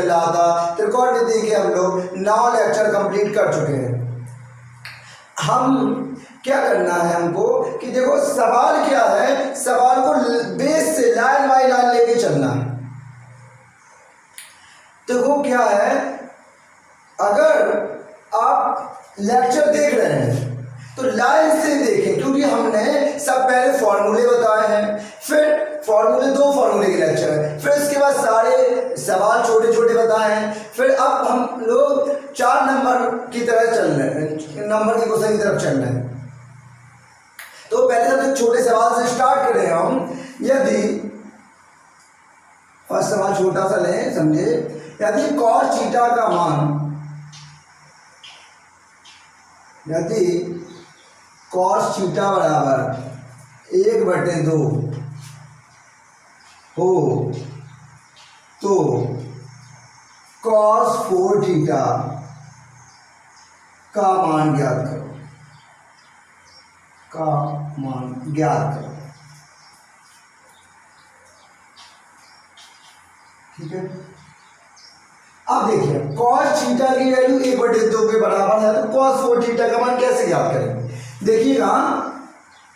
मिला था, त्रिकोणमिति के हम लोग 9 लेक्चर कंप्लीट कर चुके हैं। हम क्या करना है हमको कि देखो सवाल क्या है, सवाल को बेस से लाइन बाय लाइन लेके चलना है। देखो क्या है, अगर आप लेक्चर देख रहे हैं तो लाइन से देखें, क्योंकि हमने सब पहले फॉर्मूले बताए हैं, फिर फॉर्मूले 2 फॉर्मूले के लेक्चर है, फिर इसके बाद सारे सवाल छोटे छोटे बताए हैं, फिर अब हम लोग 4 नंबर की तरह चल रहे हैं, नंबर के क्वेश्चन की तरफ चल रहे हैं। तो पहले सबसे छोटे सवाल से स्टार्ट करें हम। यदि फर्स्ट सवाल छोटा सा लें, समझे, यदि cos थीटा का मान, यदि cos थीटा बराबर 1/2 हो तो cos 4 थीटा का मान ज्ञात करो, का मान ज्ञात करो। ठीक है, अब देखिए cos थीटा की वैल्यू 1/2 के बराबर है, तो cos 4 थीटा का मान कैसे ज्ञात करेंगे? देखिएगा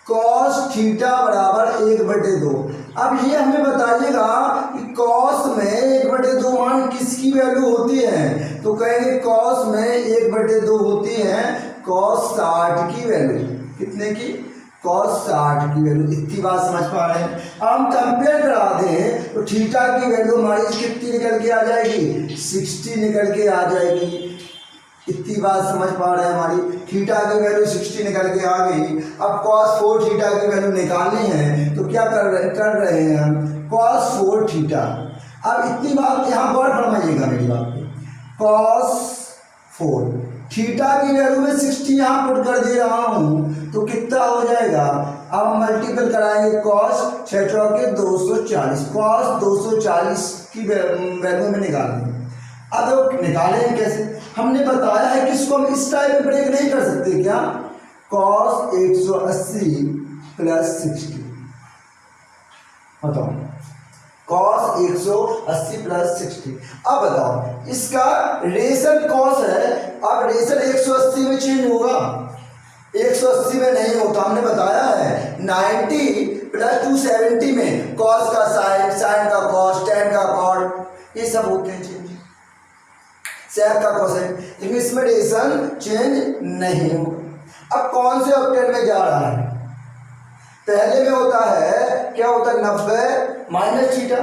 cos थीटा बराबर 1/2। अब ये हमें बताइएगा कि cos में 1/2 मान किसकी वैल्यू होती है? तो कहेंगे cos में 1/2 होती है cos 60 की वैल्यू। कितने की? cos 60 की वैल्यू। इतनी बात समझ पा रहे हैं? हम कंपेयर करा दें तो थीटा की वैल्यू हमारी कितनी निकल के आ जाएगी? 60 निकल के आ जाएगी। इतनी बात समझ पा रहे हैं? हमारी थीटा की वैल्यू 60 निकल के आ गई। अब cos 4 थीटा की वैल्यू निकालनी है, तो क्या कर रहे हैं हम? cos 4 theta. अब इतनी बात यहाँ पर फरमाइएगा मेरी बात पे। cos 4 थीटा की वैल्यू में 60 यहाँ पुट कर दे रहा हूँ, तो कितना हो जाएगा? अब मल्टीपल कराएंगे, cos 6 के 240, cos 240 की वैल्यू में निकालेंगे। अब निकालें कैसे? हमने बताया है कि इसको हम इस टाइप में ब्रेक नहीं कर सकते क्या? cos 180 प्लस 60, बताओ, cos 180 प्लस 60। अब बताओ इसका रेशन cos है, अब रेशन 180 में चेंज होगा? 180 में नहीं होता, हमने बताया है 90 प्लस 270 में cos का साइन, साइन का cos, tan का cot, ये सब होते हैं चेंज, sec का कोसाइन, लेकिन इसमें रेशन चेंज नहीं होगा। अब कौन से ऑक्टेट में जा रहा है? पहले में होता है, क्या होता है, 90 माइनस थीटा।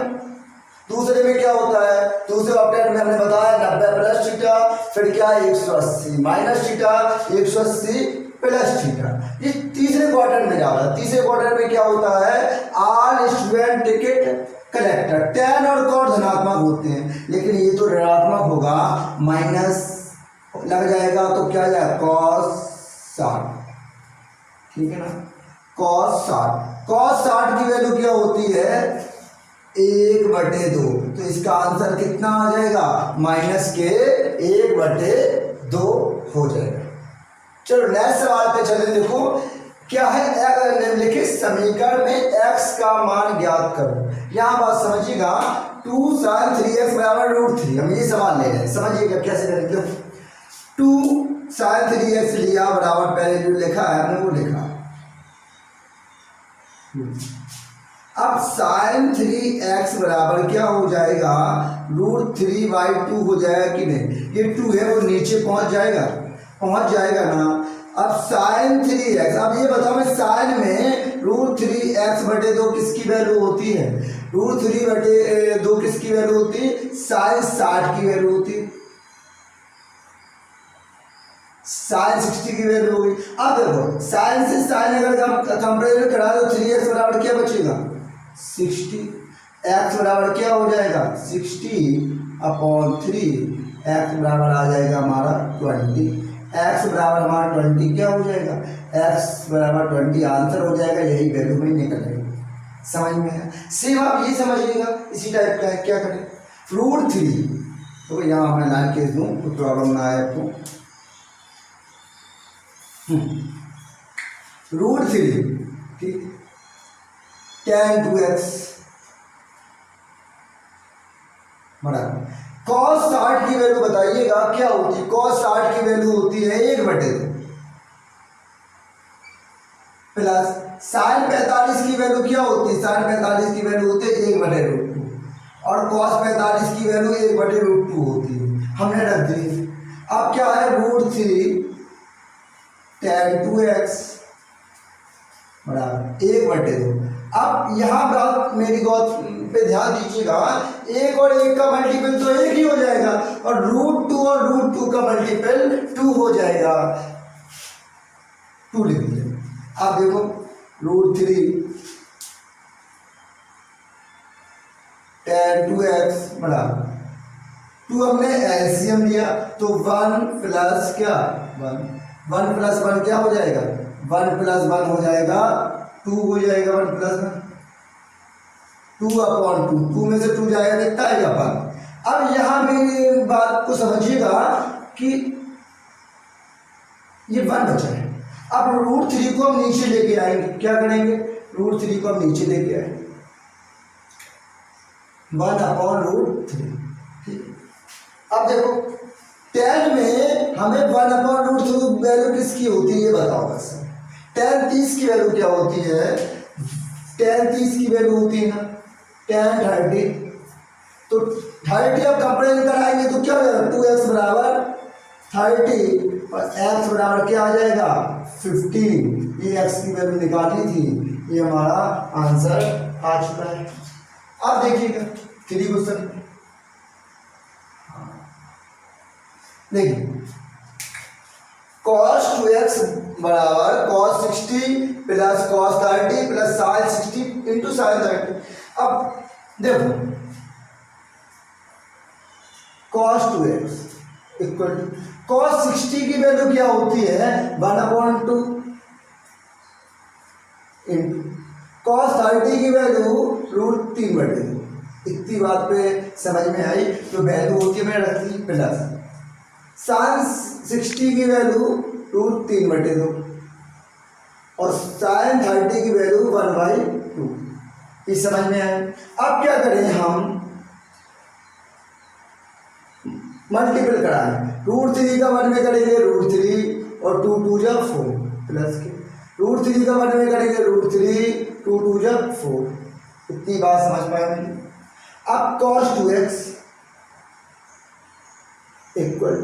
दूसरे में क्या होता है? दूसरे ऑक्टेट में हमने बताया 90 प्लस थीटा, फिर क्या 180 माइनस थीटा, 180 प्लस थीटा। ये तीसरे क्वार्टर में जा रहा है। तीसरे क्वार्टर में क्या होता है? All student ticket collector, tan और cot धनात्मक होते हैं, लेकिन ये तो ऋणात्मक होगा, माइनस लग जाएगा, तो क्या जाएगा? cos 60। ठीक है ना? cos 60, cos 60 की वैल्यू क्या होती है? 1/2। तो इसका आंसर कितना आ जाएगा? माइनस के 1/2 हो जाएगा। चलो नेक्स्ट सवाल पे चले। देखो क्या है, लिखे समीकरण में x का मान ज्ञात करो। यहाँ बात समझिएगा, 2 sin 3x बराबर √3, हम ये सवाल ले रहे हैं, समझिएगा कैसे करेंगे। 2 sin 3x लिया बराबर, पहले जो लिखा है हमने वो लिखा। अब sin 3x बराबर क्या हो जाएगा? √3/2 हो जाएगा कि नहीं? ये 2 है वो नीचे पहुंच जाएगा ना। अब sin 3x, अब ये बताओ मैं sin में √3x/2 किसकी वैल्यू होती है? √3/2 किसकी वैल्यू होती है? sin 60 की वैल्यू होती है। sin 60 की वैल्यू होगी। अब देखो sin से sin अगर हम कंपेयर करा तो 3x बराबर क्या बचेगा? 60। x बराबर क्या हो जाएगा? 60/3, x बराबर आ जाएगा हमारा 20। x बराबर हमारा 20 क्या हो जाएगा? x बराबर 20 आंसर हो जाएगा, यही वैल्यू में निकलेगी। समझ में है? सेम आप ये समझिएगा, इसी टाइप का है। क्या करें? √3, तो यहाँ मैं लाइन केस दूँ तो प्रॉब्लम ना आए आपको। √3, ठीक, tan 2x बराबर कॉस 60 की वैल्यू बताइएगा क्या होती है। कॉस 60 की वैल्यू होती है 1/2 प्लस साइन 45 की वैल्यू क्या होती है। साइन 45 की वैल्यू होती है 1/√2 और कॉस 45 की वैल्यू 1/√2 होती है। हमने रख दी। अब क्या है √3 tan 2x बराबर 1/2। अब यहाँ बात मेरी बात पे ध्यान दीजिएगा, 1 और 1 का मल्टीपल तो 1 ही हो जाएगा और √2 और √2 का मल्टीपल 2 हो जाएगा। 2 लिख दिया। अब देखो √3 tan 2x बराबर 2 हमने एलसीएम लिया तो 1 प्लस क्या 1 प्लस 1 क्या हो जाएगा 1 प्लस 1 हो जाएगा 2 हो जाएगा 1 प्लस 1 2/2 2 में से 2 जाएगा कितना आएगा 1। अब यहाँ मेरी बात को समझिएगा कि ये 1 बचा है। अब √3 को हम नीचे लेके आएंगे। क्या करेंगे √3 को हम नीचे लेके आएंगे 1/√3। अब देखो tan में हमें 1/√3 वैल्यू किसकी होती है ये बताओ बस। tan 30 की वैल्यू क्या होती है। tan 30 की वैल्यू होती है ना tan 30। तो 30 अब कंपेयर कराएंगे तो क्या हो जाएगा 2x बराबर 30 और x बराबर क्या आ जाएगा 15। ये x की वैल्यू निकाली थी, ये हमारा आंसर आ चुका है। अब देखिएगा 3 क्वेश्चन देखिए cos 2x बराबर cos 60 plus cos 30 plus sin 60 into sin 30। अब देखो cos 2x equal to cos 60 की वैल्यू क्या होती है 1/2 इंटू cos 30 की वैल्यू √3/2। इतनी बात पे समझ में आई। तो वैल्यू होती है मैंने रख दी प्लस sin 60 की वैल्यू √3/2 और sin 30 की वैल्यू 1/2। ये समझ में आए। अब क्या करें हम मल्टीपल कराएं। √3 का 1 में करेंगे √3 और 2 2 जा 4 प्लस के √3 का 1 में करेंगे √3 2 2 जा 4। इतनी बात समझ पाए। अब cos 2x इक्वल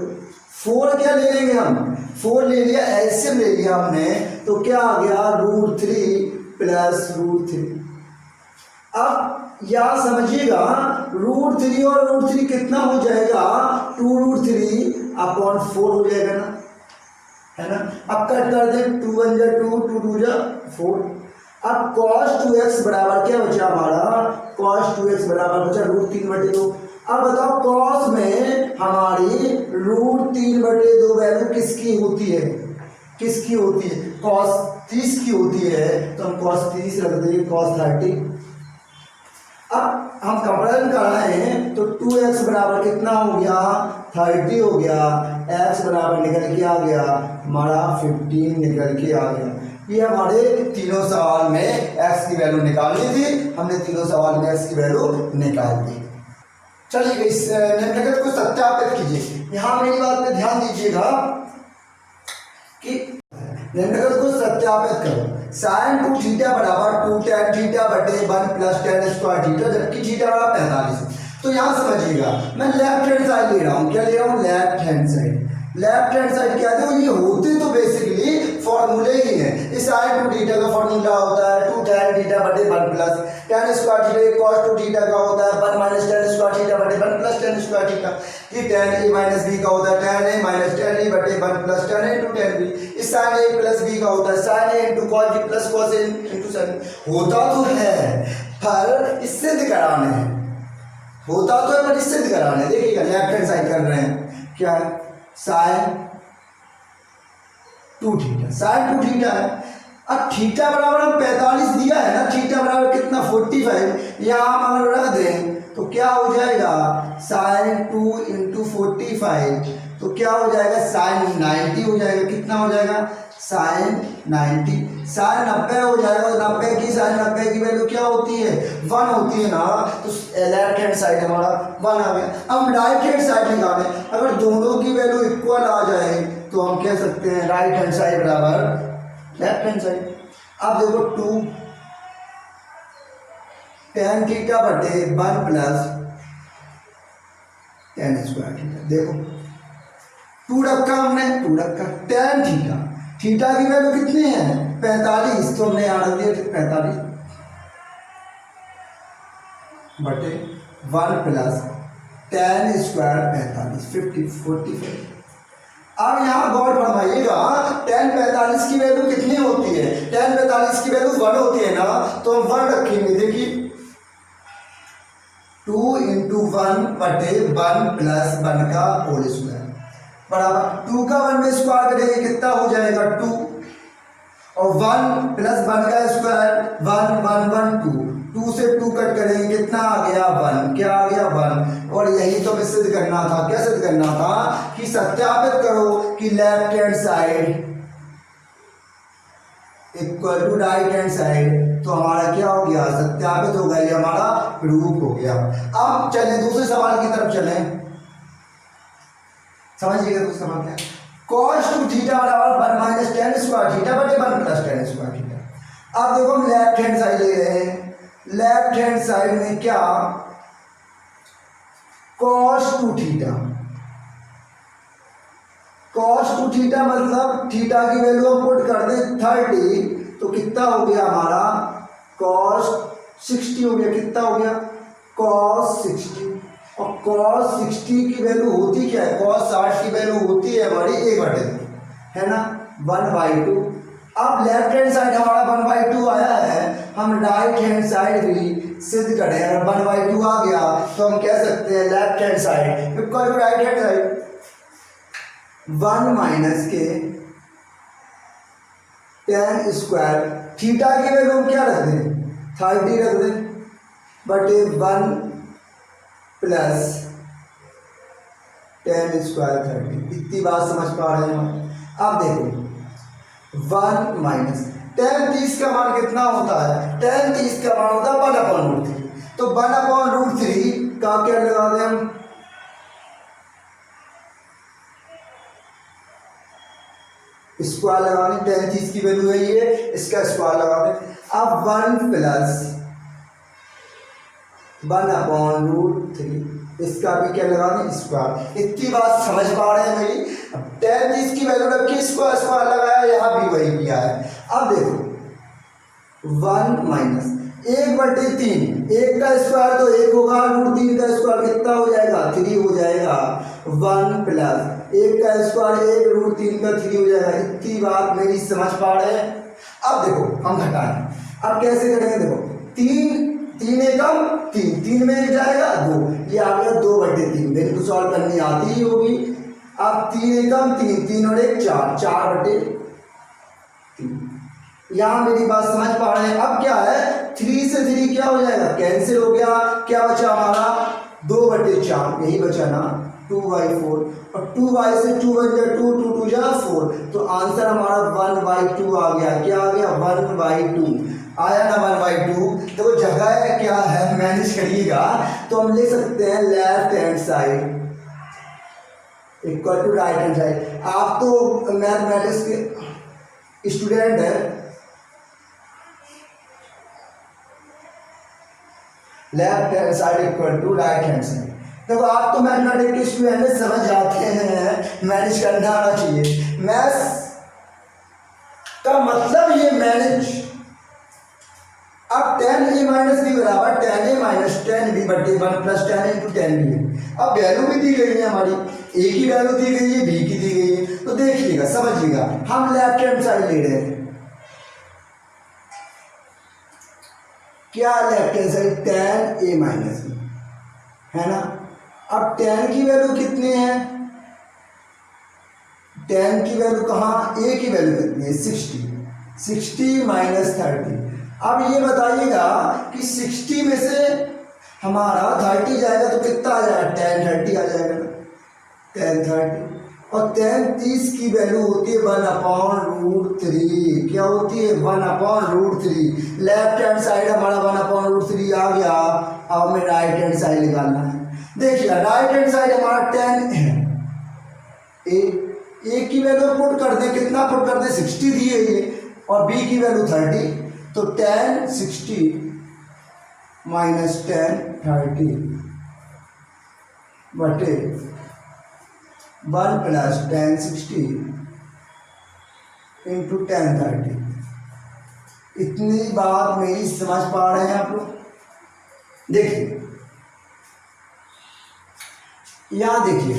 4 क्या ले लेंगे हम 4 ले लिया एलसीएम ले लिया हमने तो क्या आ गया √3 प्लस √3। अब यहां समझिएगा √3 और √3 कितना हो जाएगा 2√3/4 हो जाएगा ना, है ना। अब कट कर दे 2 1 जा 2 2 2 जा 4। अब cos 2x बराबर क्या बचा हमारा cos 2x बराबर बचा √3/2। अब बताओ cos में हमारी √3/2 वैल्यू किसकी होती है किसकी होती है cos 30 की होती है तो हम cos 30 रख देंगे cos 30। अब हम कंपेयर कर रहे हैं तो 2x बराबर कितना हो गया 30 हो गया, x बराबर निकल के आ गया हमारा 15 निकल के आ गया। ये हमारे तीनों सवाल में x की वैल्यू निकालनी थी, हमने तीनों सवाल में x की वैल्यू निकाल दी। चलिए इस निम्नलिखित को सत्यापित कीजिए। यहाँ मेरी बात पे ध्यान दीजिएगा कि निम्नलिखित को सत्यापित करो। sin 2 थीटा बराबर 2 tan थीटा बटे 1 प्लस tan स्क्वायर थीटा जबकि थीटा बराबर 45। तो यहाँ समझिएगा मैं लेफ्ट हैंड साइड ले रहा हूँ। क्या ले रहा हूँ left hand side. Left hand side क्या है ये होते तो बेसिकली फॉर्मूले ही हैं। इस sin 2 थीटा का फॉर्मूला होता है 2 tan थीटा बटे 1 plus tan square theta cos 2 theta का होता है 1 माइनस tan स्क्वायर थीटा बटे 1 प्लस tan स्क्वायर थीटा। ये tan a माइनस b का होता है tan a minus tan e बटे 1 plus tan a into tan b। इस sin a प्लस b का होता है sin a into cos b plus cos a into sin। होता तो है पर इससे सिद्ध कराने हैं, होता तो है पर इससे सिद्ध कराने हैं। देखिएगा लेफ्ट हैंड साइड कर रहे हैं क्या है sin 2 थीटा sin 2 थीटा है। अब थीटा बराबर हम 45 दिया है ना, थीटा बराबर कितना 45 यहाँ हम अगर रख दें तो क्या हो जाएगा sin 2 इंटू 45 तो क्या हो जाएगा साइन 90 हो जाएगा। कितना हो जाएगा साइन 90, साइन 90 हो जाएगा। 90 की साइन 90 की वैल्यू क्या होती है 1 होती है ना, तो लेफ्ट हैंड साइड हमारा 1 आ गया। अब राइट हैंड साइड निकालें, अगर दोनों की वैल्यू इक्वल आ जाए तो हम कह सकते हैं राइट हैंड साइड बराबर लेफ्ट हैंड साइड। अब देखो 2 tan थीटा बटे 1 प्लस tan स्क्वायर थीटा। देखो 2 रखा हमने, 2 रखा tan थीटा, थीटा की वैल्यू कितनी है 45, तो हमने यहाँ रख दिया 45 बटे 1 प्लस tan स्क्वायर 45 45। अब यहाँ गौर फरमाइएगा tan 45 की वैल्यू कितनी होती है, tan 45 की वैल्यू 1 होती है ना, तो हम 1 रखेंगे। देखिए 2 × 1 बटे 1 प्लस 1 का होल स्क्वायर बराबर 2 का 1 में स्क्वायर करेंगे कितना हो जाएगा 2, और 1 प्लस 1 का स्क्वायर 1 1 1 2 से 2 कट करेंगे कितना आ गया 1, क्या आ गया 1। और यही तो हमें सिद्ध करना था, क्या सिद्ध करना था कि सत्यापित करो कि left hand side equal to right hand side, तो हमारा क्या हो गया सत्यापित हो गया, ये हमारा प्रूफ हो गया। अब चलें दूसरे सवाल की तरफ चलें, समझिएगा दूसरा सवाल क्या है। cos 2 थीटा बराबर 1 माइनस tan स्क्वायर थीटा बटे 1 प्लस tan स्क्वायर थीटा। अब देखो हम लेफ्ट हैंड साइड ले रहे हैं, लेफ्ट हैंड साइड में क्या cos 2 थीटा, cos 2 थीटा मतलब थीटा की वैल्यू हम पुट कर दें 30, तो कितना हो गया हमारा cos 60 हो गया। कितना हो गया cos 60, और cos 60 की वैल्यू होती क्या है, cos 60 की वैल्यू होती है हमारी 1/2 है ना 1/2। अब लेफ्ट हैंड साइड हमारा 1/2 आया है, हम राइट हैंड साइड भी सिद्ध करें। अगर 1/2 आ गया तो हम कह सकते हैं left hand side equal to right hand side 1 minus के tan स्क्वायर थीटा की वैल्यू हम क्या रख दें 30 रख दें बटे 1 प्लस tan स्क्वायर 30। इतनी बात समझ पा रहे हैं हम। अब देखो 1 माइनस tan 30 का मान कितना होता है, tan 30 का मान होता है 1/√3, तो 1/√3 का क्या लगा दें हम स्क्वायर लगा दें, tan 30 की वैल्यू है ये, इसका स्क्वायर लगा दें। अब 1 प्लस 1/√3 इसका भी क्या लगा दें स्क्वायर। इतनी बात समझ पा रहे हैं मेरी। tan 30 की वैल्यू रखी स्क्वायर स्क्वायर लगाया, यहाँ भी वही किया है। अब देखो 1 माइनस 1/3, 1 का स्क्वायर तो 1 होगा, √3 का स्क्वायर कितना हो जाएगा 3 हो जाएगा। 1 प्लस 1 का स्क्वायर 1 √3 का 3 हो जाएगा। इतनी बात मेरी समझ पा रहे हैं। अब देखो हम घटाएं, अब कैसे करेंगे, देखो 3 एकम 3 में 1 जाएगा 2, ये आ गया 2/3, मेरे को सॉल्व करनी आती ही होगी। अब 3 एकम 3 और 1 4, 4/3। यहाँ मेरी बात समझ पा रहे हैं। अब क्या है 3 से 3 क्या हो जाएगा कैंसिल हो गया, क्या बचा हमारा 2/4, यही बचा ना 2/4, और 2y से 2 बन जाए 2 2 2 जा 4, तो आंसर हमारा 1/2 आ गया। क्या आ गया 1/2 आया ना 1/2। देखो जगह क्या है मैनेज करिएगा, तो हम ले सकते हैं left hand side equal to right hand side. आप तो मैथमेटिक्स के स्टूडेंट हैं, left hand side equal to right hand side. देखो आप तो मैथमेटिक्स के स्टूडेंट में समझ जाते हैं, मैनेज करना आना चाहिए। मैथ्स का मतलब ये मैनेज। अब tan a माइनस बी बराबर tan a minus tan b बटे 1 plus tan a into tan b है। अब वैल्यू भी दी गई है हमारी, a की वैल्यू दी गई है, b की दी गई है, तो देखिएगा समझिएगा हम लेफ्ट हैंड साइड ले रहे हैं। क्या left hand side tan a minus b है ना। अब tan की वैल्यू कितनी है, tan की वैल्यू कहाँ, a की वैल्यू कितनी है 60 माइनस 30। अब ये बताइएगा कि 60 में से हमारा 30 जाएगा तो कितना आ जाएगा tan 30 आ जाएगा ना, tan 30। और tan 30 की वैल्यू होती है 1/√3। क्या होती है? 1/√3। लेफ्ट हैंड साइड हमारा 1/√3 आ गया। अब हमें राइट हैंड साइड निकालना है। देखिए राइट हैंड साइड हमारा 10 है, ए की वैल्यू पुट कर दें, कितना पुट कर दें? 60 दी है ये, और बी की वैल्यू 30, तो 10 60 माइनस 10 30 बटे 1 प्लस 10 60 इंटू 10 30। इतनी बात मेरी समझ पा रहे हैं आप लोग? देखिए यहां देखिए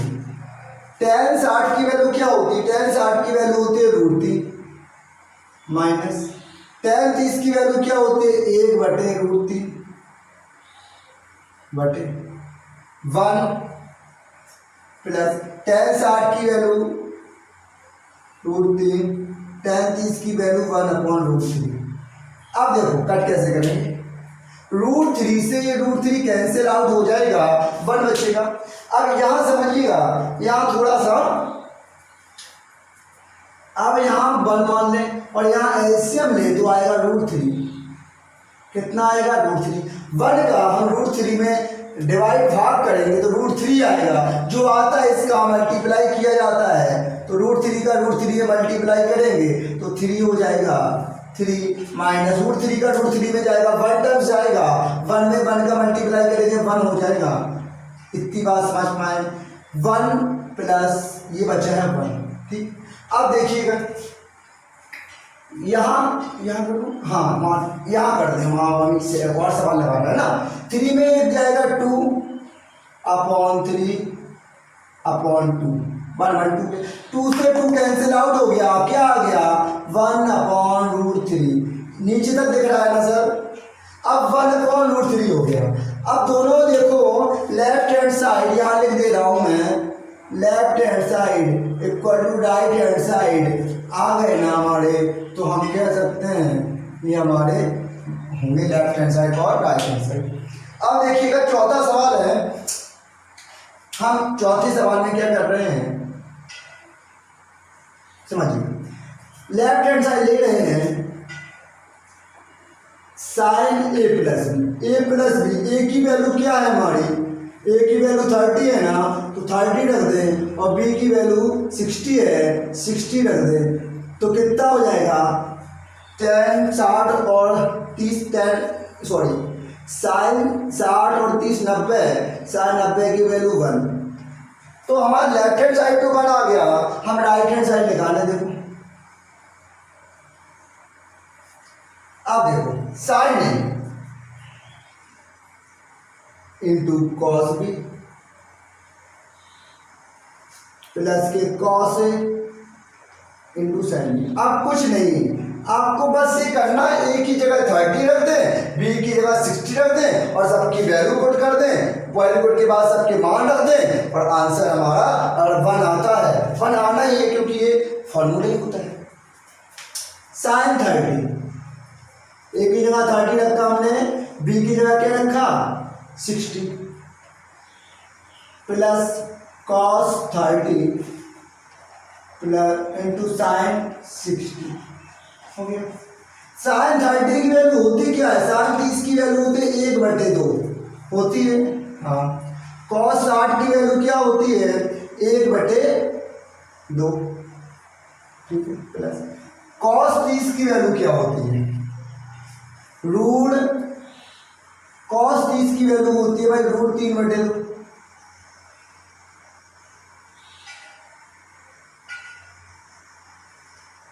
tan 60 की वैल्यू क्या होती है? tan 60 की वैल्यू होती है √3 माइनस tan 30 की वैल्यू क्या होती है? 1/√3 बटे 1 प्लस tan 60 की वैल्यू √3, tan 30 की वैल्यू 1/√3। अब देखो कट कैसे करेंगे? √3 से ये √3 कैंसिल आउट हो जाएगा, 1 बचेगा। अब यहां समझिएगा, यहां थोड़ा सा, अब यहां 1 मान लें और यहां एलसीएम ले तो आएगा √3। कितना आएगा? √3। 1 का हम √3 में डिवाइड भाग करेंगे तो √3 आएगा। जो आता है इसका मल्टीप्लाई किया जाता है, तो √3 का √3 में मल्टीप्लाई करेंगे तो 3 हो जाएगा। 3 माइनस √3 का √3 में जाएगा, 1 टर्म्स जाएगा, 1 में 1 का मल्टीप्लाई करेंगे 1 हो जाएगा। इतनी बात समझ पाए? 1 प्लस ये बचा है 1। ठीक, अब देखिएगा यहाँ करूँ, हाँ यहाँ कर दें, वहाँ से और सवाल लगाना है ना। 3 में एक जाएगा 2/3/2 1/2 2 से 2 कैंसिल आउट हो गया, क्या आ गया? 1/√3। नीचे तक दिख रहा है ना सर? अब 1/√3 हो गया। अब दोनों देखो लेफ्ट हैंड साइड यहाँ लिख दे रहा हूँ मैं, left hand side equal to right hand side आ गए ना हमारे, तो हम कह सकते हैं ये हमारे होंगे लेफ्ट हैंड साइड और राइट हैंड साइड। अब देखिएगा चौथा सवाल है, हम चौथे सवाल में क्या कर रहे हैं समझिए। लेफ्ट हैंड साइड ले रहे हैं साइन a प्लस बी। ए की वैल्यू क्या है हमारी? ए की वैल्यू 30 है ना, तो 30 रख दें, और बी की वैल्यू 60 है, 60 रख दें, तो कितना हो जाएगा? tan 60 और 30 साइन 60 और 30 90, साइन 90 की वैल्यू 1। तो हमारा लेफ्ट हैंड साइड तो 1 आ गया, हम राइट हैंड साइड निकालें। देखो अब देखो साइन ए इंटू कॉस बी प्लस के cos A into sine B. अब कुछ नहीं, आपको बस ये करना है, ए की जगह 30 रख दें, बी की जगह 60 रख दें, और सबकी वैल्यू पुट कर दें। वैल्यू पुट के बाद सबके मान रख दें, और आंसर हमारा अगर 1 आता है, 1 आना ही है क्योंकि ये फॉर्मूले ही होता है। साइन 30, ए की जगह 30 रखा हमने, बी की जगह क्या रखा? 60 plus cos 30 plus into sine 60 हो गया। साइन 30 की वैल्यू होती क्या है? साइन 30 की वैल्यू होती है 1/2 होती है, हाँ। कॉस 60 की वैल्यू क्या होती है? 1/2, ठीक है। प्लस कॉस 30 की वैल्यू क्या होती है? कॉस 30 की वैल्यू होती है भाई √3/2।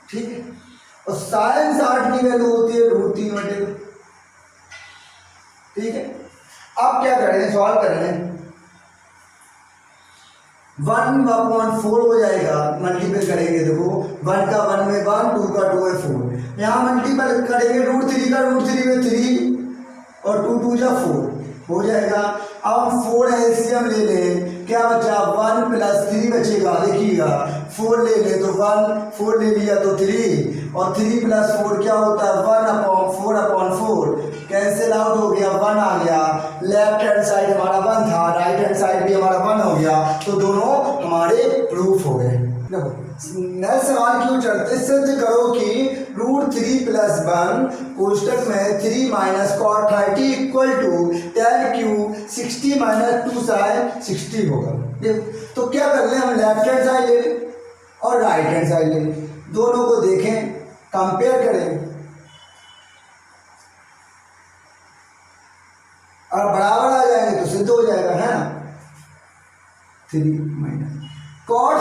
ठीक है, और साइन 60 की वैल्यू होती है √3/2। ठीक है, अब क्या करें? सॉल्व करें, 1/4 हो जाएगा, मल्टीपल करेंगे। देखो 1 का 1 में 1, 2 का 2 में 4, यहाँ मल्टीपल करेंगे, √3 का √3 में 3 और 2 2 जा 4 हो जाएगा। अब हम 4 एलसीएम ले लें, क्या बचा? 1 प्लस 3 बचेगा, देखिएगा 4 ले ले तो 1, 4 ले लिया तो 3, और 3 प्लस 4 क्या होता है? 1/4 कैंसिल आउट हो गया, 1 आ गया। लेफ्ट हैंड साइड हमारा 1 था, राइट हैंड साइड भी हमारा 1 हो गया, तो दोनों हमारे प्रूफ हो गए। देखो नए सवाल क्यों चलते, सिद्ध करो कि √3+1 कोष्टक में 3 माइनस कॉट 30 इक्वल टू 10 क्यू 60 माइनस 2 साइन 60 होगा। तो क्या कर लें, हम लेफ्ट हैंड साइड ले लें और राइट हैंड साइड ले लें, दोनों को देखें, कंपेयर करें और बराबर आ जाएंगे तो सिद्ध हो जाएगा, है ना। 3 माइनस कॉट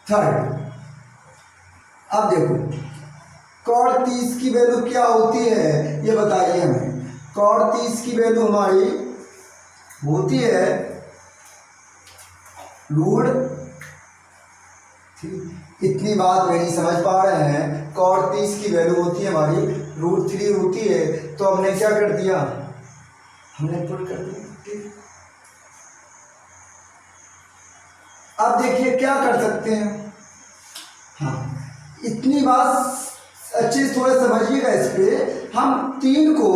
30, अब देखो कॉट 30 की वैल्यू क्या होती है ये बताइए हमें। कॉट 30 की वैल्यू हमारी होती है इतनी बात नहीं समझ पा रहे हैं, कॉट 30 की वैल्यू होती है हमारी √3 होती है, तो हमने क्या कर दिया, हमने पुट कर दिया। अब देखिए क्या कर सकते हैं, हाँ इतनी बात अच्छे से थोड़ा समझिएगा। इस पे हम 3 को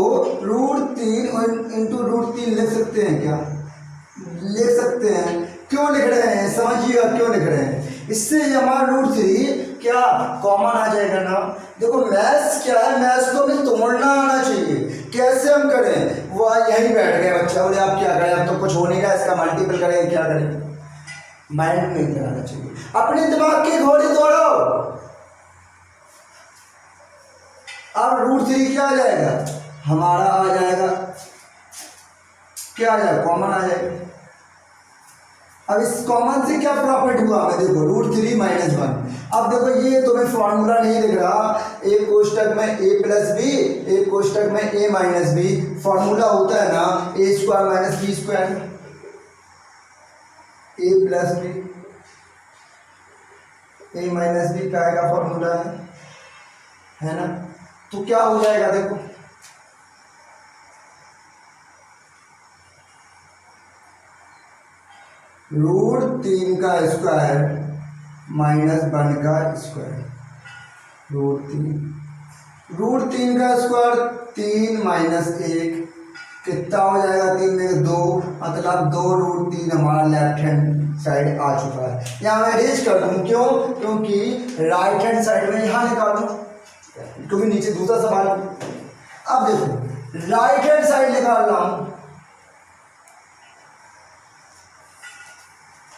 √3 इंटू √3 लिख सकते हैं, क्या लिख सकते हैं, क्यों लिख रहे हैं समझिएगा, क्यों लिख रहे हैं, इससे हमारा √3 क्या कॉमन आ जाएगा ना। देखो मैथ्स क्या है, मैथ्स को हमें तोड़ना आना चाहिए, कैसे हम करें, वो यहीं बैठ गए बच्चा बोले आप क्या करें, अब तो कुछ हो नहीं रहा, इसका मल्टीपल करें क्या करें, माइंड में कराना चाहिए, अपने दिमाग की घोड़ी दौड़ाओ। अब √3 क्या आ जाएगा हमारा, आ जाएगा क्या आ जाएगा, कॉमन आ जाएगा। अब इस कॉमन से क्या प्रॉफिट हुआ हमें, देखो √3 - 1। अब देखो ये तुम्हें फॉर्मूला नहीं दिख रहा, एक कोष्टक में a+b, एक कोष्टक में a - b, फॉर्मूला होता है ना a² - b², a+b a - b का फॉर्मूला है ना। तो क्या हो जाएगा देखो, √3 का स्क्वायर -1 का स्क्वायर, √3 का स्क्वायर 3 - 1 कितना हो जाएगा, 3 में 2, मतलब 2√3 हमारा लेफ्ट हैंड साइड आ चुका है। यहाँ मैं अरेंज कर दूँ, क्यों, क्योंकि राइट हैंड साइड में यहाँ निकालूं, क्योंकि नीचे दूसरा सवाल। अब देखो राइट हैंड साइड निकाल रहा हूं,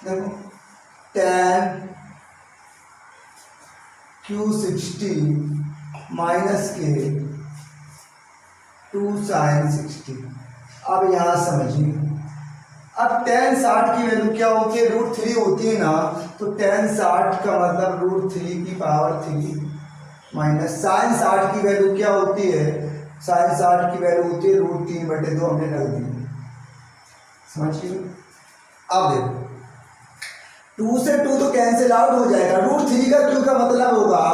देखो 10 Q 60 माइनस के 2 sin 60। अब यहां समझिए, अब tan 60 की वैल्यू क्या होती है, √3 होती है ना, तो tan 60 का मतलब √3 की पावर 3 माइनस sin 60 की वैल्यू क्या होती है, sin 60 की वैल्यू होती है √3/2, हमने रख दी, समझिए। अब देखो 2 से 2 तो कैंसिल आउट हो जाएगा, √3 का Q का मतलब होगा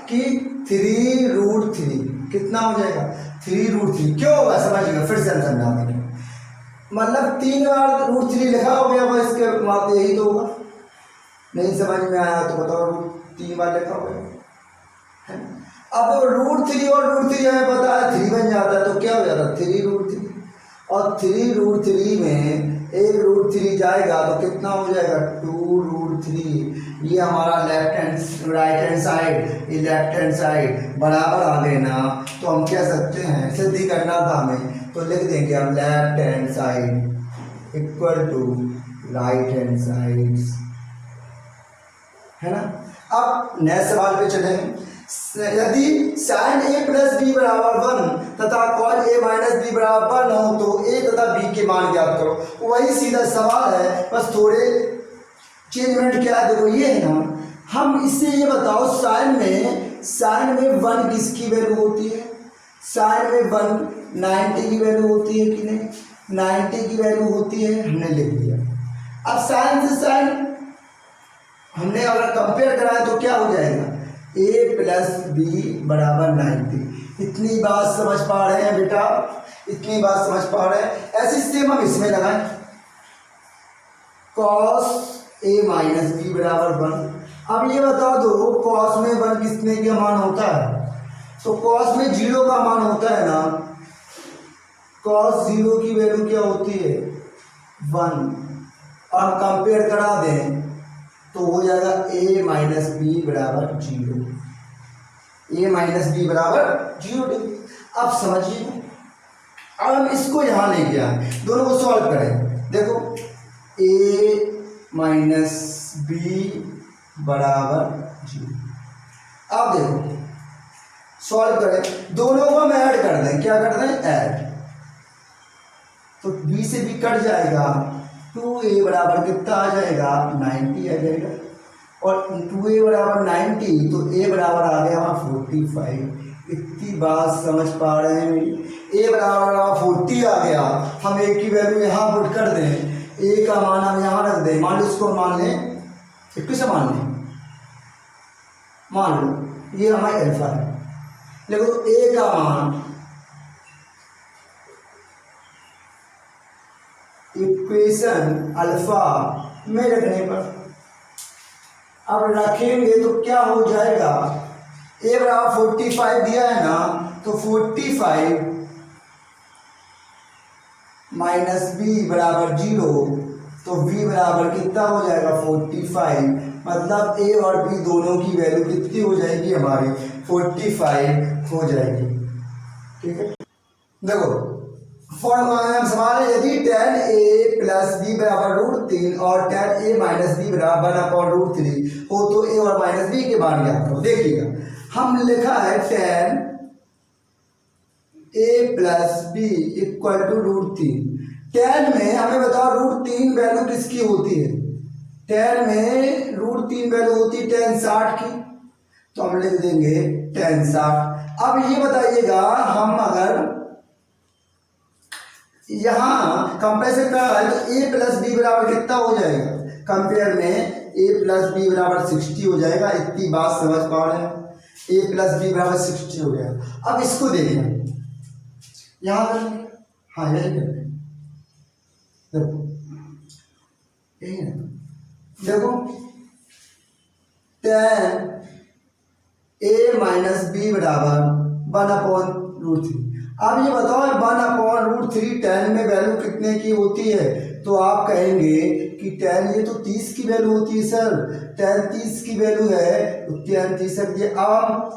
कि 3√3 कितना हो जाएगा, 3√3 क्यों होगा समझिएगा, फिर से हम समझा देंगे, मतलब 3 बार √3 लिखा हो गया होगा, इसके मतलब यही तो होगा, नहीं समझ में आया तो बताओ, 3 बार लिखा हो गया। अब √3 और √3 हमें पता है 3 बन जाता है, तो क्या हो जाता है 3√3, और 3√3 में एक √3 जाएगा तो कितना हो जाएगा 2√3। ये हमारा left hand right hand side, ये लेफ्ट हैंड साइड बराबर आ गए ना, तो हम कह सकते हैं, सिद्ध करना था हमें, तो लिख देंगे हम left hand side equal to right hand side, है ना। अब नए सवाल पे चलें, यदि sin a + b = 1 तथा cos a - b = 1 हो तो a तथा b के मान ज्ञात करो। वही सीधा सवाल है, बस थोड़े चेंजमेंट क्या है, देखो ये है ना, हम इससे ये बताओ sin में 1 किसकी वैल्यू होती है, sin में 1 90 की वैल्यू होती है कि नहीं, 90 की वैल्यू होती है, हमने लिख दिया। अब sin से sin हमने अगर कंपेयर कराए तो क्या हो जाएगा, a + b = 90। इतनी बात समझ पा रहे हैं बेटा, इतनी बात समझ पा रहे हैं। ऐसी सेम हम इसमें लगाएं, cos a - b = 1। अब ये बता दो cos में 1 कितने का मान होता है, तो cos में 0 का मान होता है ना, cos 0 की वैल्यू क्या होती है 1, और कंपेयर करा दें तो हो जाएगा a माइनस बी बराबर 0, a माइनस बी बराबर 0 डिग्री। अब समझिए, अब हम इसको यहाँ लेके आए, दोनों को सॉल्व करें। देखो a माइनस बी बराबर 0। अब देखो सॉल्व करें, दोनों को हम ऐड कर दें, क्या कर दें, ऐड। तो b से b कट जाएगा, 2a बराबर कितना आ जाएगा, 90 आ जाएगा। और 2a बराबर 90 तो a बराबर आ गया वहाँ 45। इतनी बात समझ पा रहे हैं मेरी? a बराबर 40 आ गया, हम a की वैल्यू यहाँ पुट कर दें, a का मान हम यहाँ रख दें, मान लो इसको मान लें, किसे मान लें, मान लो ये हमारा अल्फा है, देखो a का मान इक्वेशन अल्फा में रखने पर, अब रखेंगे तो क्या हो जाएगा, a बराबर 45 दिया है ना, तो 45 माइनस बी बराबर 0, तो b बराबर कितना हो जाएगा, 45। मतलब a और b दोनों की वैल्यू कितनी हो जाएगी, हमारी 45 हो जाएगी। ठीक है, देखो सवाल है, यदि tan a प्लस बी बराबर √3 और tan a माइनस बी बराबर 1/√3 हो तो a और माइनस बी के मान ज्ञात करो। देखिएगा हम लिखा है tan a plus b equal to √3। tan में हमें बताओ √3 वैल्यू किसकी होती है, tan में √3 वैल्यू होती है tan 60 की, तो हम लिख देंगे tan 60। अब ये बताइएगा, हम अगर यहाँ कंपेयर कर रहा है तो a प्लस बी बराबर कितना हो जाएगा, कंपेयर में a प्लस बी बराबर 60 हो जाएगा। इतनी बात समझ पा रहे हैं, a प्लस बी बराबर 60 हो गया। अब इसको देखें, यहाँ हाँ यही करते हैं, देखो यही है, देखो tan a माइनस बी बराबर 1/√3। अब ये बताओ 1/√3 tan में वैल्यू कितने की होती है, तो आप कहेंगे कि tan ये तो 30 की वैल्यू होती है सर, tan 30 की वैल्यू है तो tan 30 रख दिए। अब हम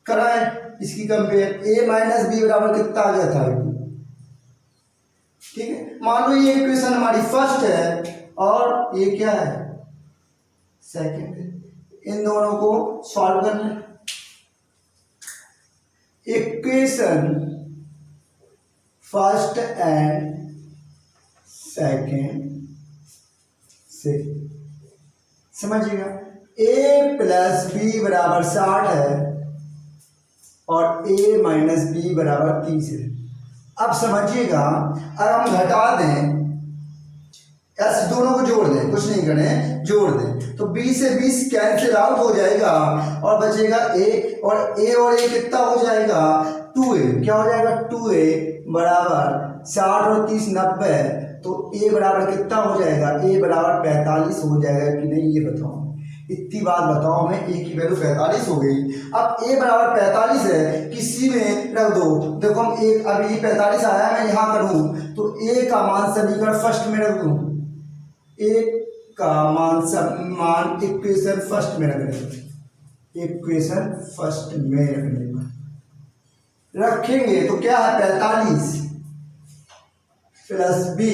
कराएं इसकी कंपेयर, a माइनस बी बराबर कितना आ गया था, ठीक है। मान लो ये इक्वेशन हमारी फर्स्ट है और ये क्या है, सेकंड है, इन दोनों को सॉल्व करना है। इक्वेशन फर्स्ट एंड सेकेंड से समझिएगा, a प्लस बी बराबर 60 है और a माइनस बी बराबर 30 है। अब समझिएगा, अगर हम घटा दें, ऐसे दोनों को जोड़ दें, कुछ नहीं करें, जोड़ दें तो 20 से 20 कैंसिल आउट हो जाएगा और बचेगा a, और a कितना हो जाएगा, 2a। क्या हो जाएगा, 2a बराबर 60 और 30 90, तो a बराबर कितना हो जाएगा, a बराबर 45 हो जाएगा कि नहीं, ये बताओ। इतनी बात बताओ हमें, a की वैल्यू 45 हो गई। अब a बराबर 45 है, किसी में रख दो, देखो हम एक, अब ये 45 आया, मैं यहाँ करूँ तो a का मान समीकरण फर्स्ट में रख दूँ, a का मान इक्वेशन फर्स्ट में रख देंगे, इक्वेशन फर्स्ट में रखेंगे तो क्या है, 45 प्लस बी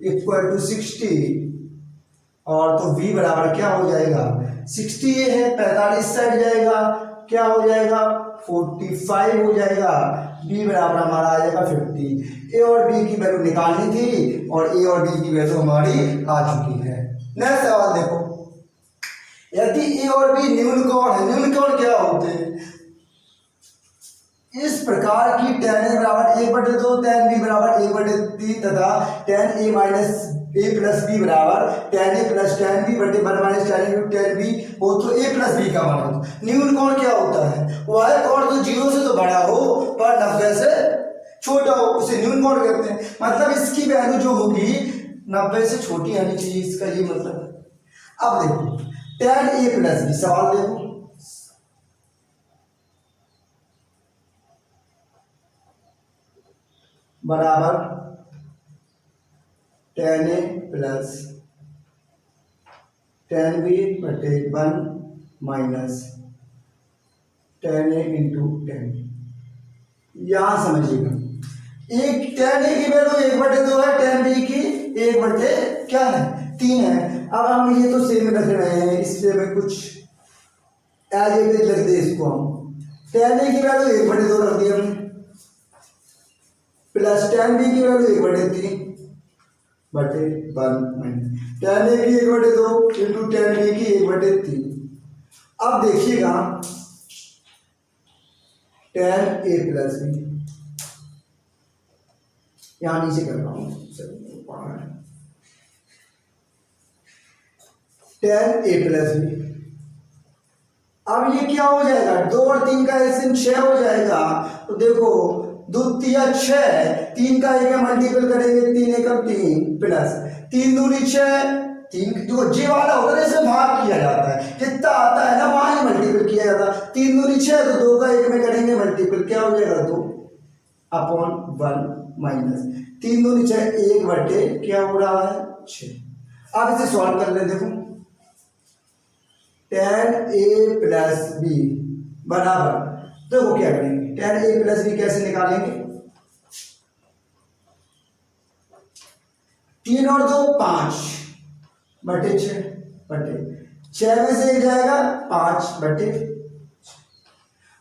इक्वल टू 60, और तो v बराबर क्या हो जाएगा, 60 ये है, 45 साइड जाएगा, क्या हो जाएगा, 45 हो जाएगा। b बराबर हमारा आ जाएगा 50। a और b की वैल्यू निकालनी थी और a और b की वैल्यू हमारी आ चुकी है। नेक्स्ट सवाल देखो, यदि a और b न्यून कोण है, न्यून कोण क्या होते हैं, इस प्रकार की tan a बराबर 1/2, tan b बराबर 1/3 तथा tan a minus a plus b बराबर tan a प्लस tan b बटे 1 माइनस tan b हो तो a प्लस b का मान हो। न्यून कोण क्या होता है, वह कोण तो 0 से तो बड़ा हो पर 90 से छोटा हो, उसे न्यून कोण कहते हैं। मतलब इसकी वैल्यू जो होगी 90 से छोटी आनी चाहिए, इसका ये मतलब है। अब देखो tan a प्लस b, सवाल देखो, बराबर tan a प्लस tan b बटे 1 minus tan a into tan b। यहाँ समझिएगा, एक tan a की वैल्यू 1/2 है, tan b की 1/3 क्या है 3 है। अब हम ये तो सेम रख रहे हैं, इससे हमें कुछ एज इट इज रख दे इसको हम। tan a की वैल्यू 1/2 रख दी हमने, प्लस tan b की वैल्यू 1/3 बटे 1 माइनस tan a की 1/2 इंटू tan b की 1/3। अब देखिएगा tan a प्लस b, यहां नीचे कर रहा हूं, tan a प्लस b। अब ये क्या हो जाएगा, 2 और 3 का एलसीएम 6 हो जाएगा। तो देखो 2 तिया 6, 3 का एक मल्टीपल करेंगे 3 एकम 3 प्लस 3 दूनी 6, 3 जो जी वाला होता है इसमें भाग किया जाता है, कितना आता है ना वहां ही मल्टीपल किया जाता है। 3 दूनी 6, तो 2 का एक में करेंगे मल्टीपल, क्या हो जाएगा 2 अपॉन 1 माइनस 3 दूनी 6 1 बटे क्या हो रहा है 6। अब इसे सॉल्व कर ले, देखो tan a प्लस b बराबर, देखो क्या करेंगे, tan a प्लस b कैसे निकालेंगे, 3 और 2 5 बटे 6 बटे 6 में से 1 जाएगा 5 बटे।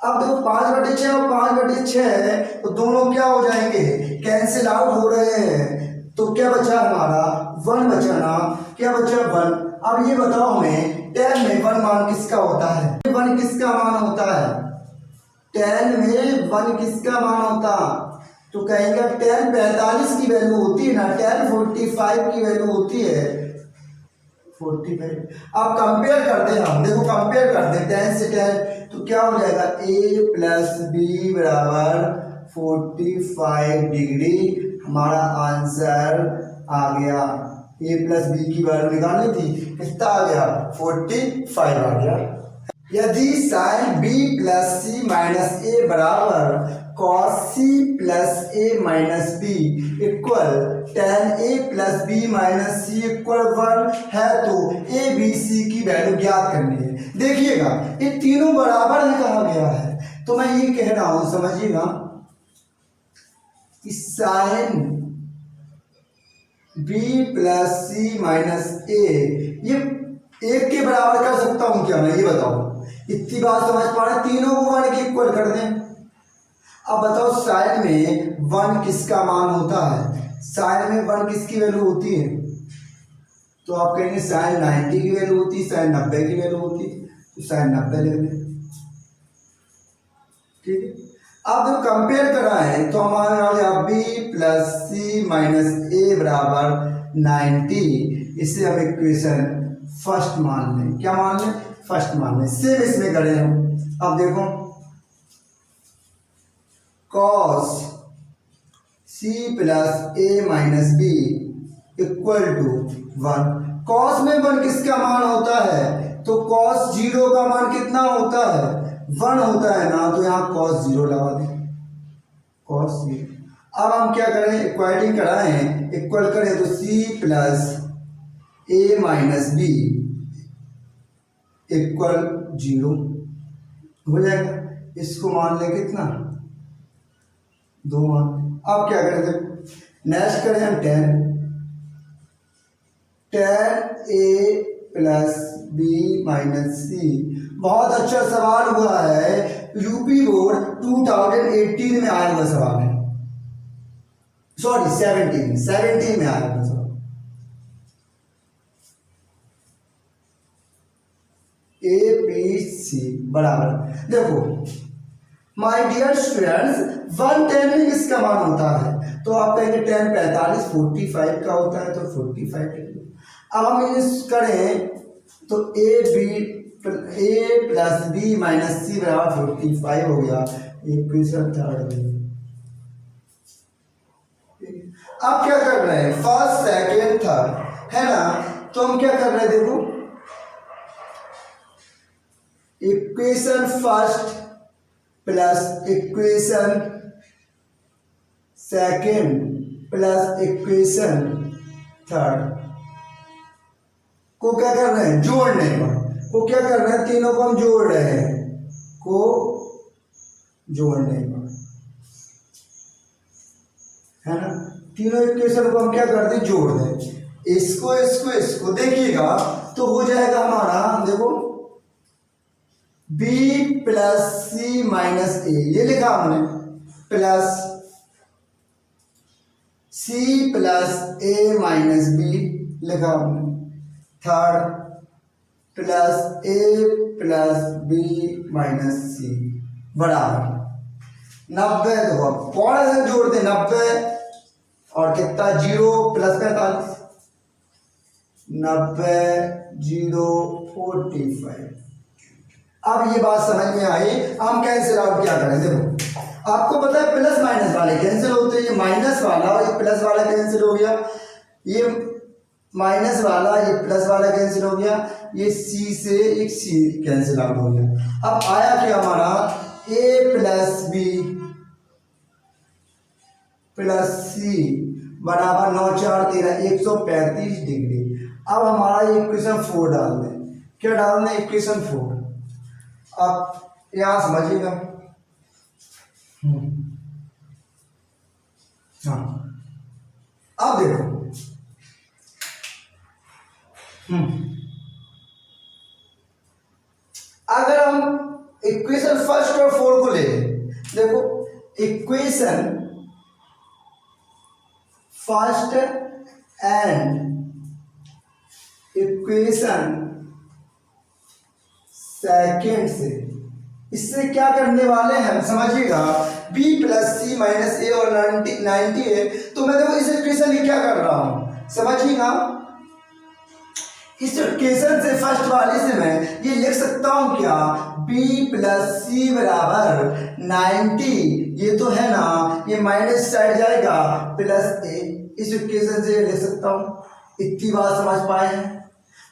अब देखो 5 बटे 6 और 5 बटे 6 है, तो दोनों क्या हो जाएंगे, कैंसिल आउट हो रहे हैं। तो क्या बचा हमारा 1 बचा ना, क्या बचा 1। अब ये बताओ हमें tan में 1 मान किसका होता है, 1 किसका मान होता है, tan में 1 किसका मान होता, तो कहेंगे tan 45 की वैल्यू होती है ना, tan 45 की वैल्यू होती है 45। अब कंपेयर करते हैं हम, देखो कंपेयर करते हैं tan से tan, तो क्या हो जाएगा a प्लस b बराबर 45 डिग्री। हमारा आंसर आ गया, a प्लस बी की वैल्यू निकालनी थी, कितना आ गया 45 आ गया। यदि sin b plus c minus a बराबर cos c plus a minus b equal tan a plus B minus c equal 1 है, तो a b c की वैल्यू ज्ञात करनी है। देखिएगा ये तीनों बराबर है कहा गया है, तो मैं ये कह रहा हूं समझिएगा, sin b plus c minus ए ये 1 के बराबर कर सकता हूं क्या मैं, ये बताओ, इतनी बात समझ पा रहे, तीनों को 1 के इक्वल कर दें। अब बताओ साइन में 1 किसका मान होता है, साइन में 1 किसकी वैल्यू होती है, तो आप कहेंगे साइन 90 की वैल्यू होती है, साइन 90 की वैल्यू होती है, तो साइन 90 ले लें, ठीक है। अब जब कंपेयर कराएं तो हमारे आ गया b plus c minus a बराबर 90। इसे अब इक्वेशन फर्स्ट मान लें, क्या मान लें, फर्स्ट मान लें। सेम इसमें करें हम, अब देखो cos c plus a minus b equal to 1। cos में 1 किसका मान होता है, तो cos 0 का मान कितना होता है 1 होता है ना, तो यहाँ cos 0 लगा दें, cos 0। अब हम क्या करें, इक्वालिटी कराएं, इक्वल करें तो c plus a minus b equal 0 हो जाएगा। इसको मान लें कितना 2 मान। अब क्या करें, नेक्स्ट करें हम tan a plus B minus C. बहुत अच्छा सवाल हुआ है, यूपी बोर्ड 2018 में आया हुआ सवाल है, सॉरी 17 में आया हुआ सवाल। ए बी सी बराबर, देखो माय डियर स्टूडेंट्स 110 में किसका मान होता है, तो आप कहेंगे tan 45 45 का होता है, तो 45। अब हम इस करें तो ए प्लस बी माइनस सी बराबर 45 हो गया, इक्वेशन थर्ड में। अब क्या कर रहे हैं, फर्स्ट सेकेंड थर्ड है ना, तो हम क्या कर रहे हैं, देखो equation first plus equation second plus equation third. को क्या कर रहे हैं, जोड़ने पर, को क्या कर रहे हैं, तीनों को हम जोड़ रहे हैं, को जोड़ने पर, है ना। तीनों इक्वेशन को हम क्या करते हैं, जोड़ दें, इसको इसको इसको, देखिएगा तो हो जाएगा हमारा, देखो b प्लस सी माइनस ए, ये लिखा हमने, plus C plus a minus B लिखा हमने, थर्ड प्लस ए प्लस बी माइनस सी बराबर 90। देखो कौन सा जोड़ दे, 90 और कितना, 0 प्लस 45, 90 0 45। अब ये बात समझ में आई, हम कैंसिल आउट क्या करें, देखो आपको पता है प्लस माइनस वाले कैंसिल होते हैं, ये माइनस वाला और ये प्लस वाला कैंसिल हो गया, ये माइनस वाला ये प्लस वाला कैंसिल हो गया, ये सी से एक सी कैंसिल आउट हो गया। अब आया क्या हमारा, ए प्लस बी प्लस सी बराबर 9 4 13 135 डिग्री। अब हमारा इक्वेशन 4 डाल दें, क्या डाल दें, इक्वेशन 4। अब यहां समझिएगा, हाँ अब देखो, अगर हम इक्वेशन फर्स्ट और 4 को ले लें, देखो equation first and equation second से, इससे क्या करने वाले हैं समझिएगा, b प्लस सी माइनस ए और 90 है, तो मैं देखो इस इक्वेशन की क्या कर रहा हूं समझिएगा, इस इक्वेशन से फर्स्ट वाले से मैं ये लिख सकता हूं क्या, b प्लस सी बराबर 90, ये तो है ना, ये माइनस साइड जाएगा, प्लस ए, इस इक्वेशन से लिख सकता हूं। इतनी बात समझ पाए हैं।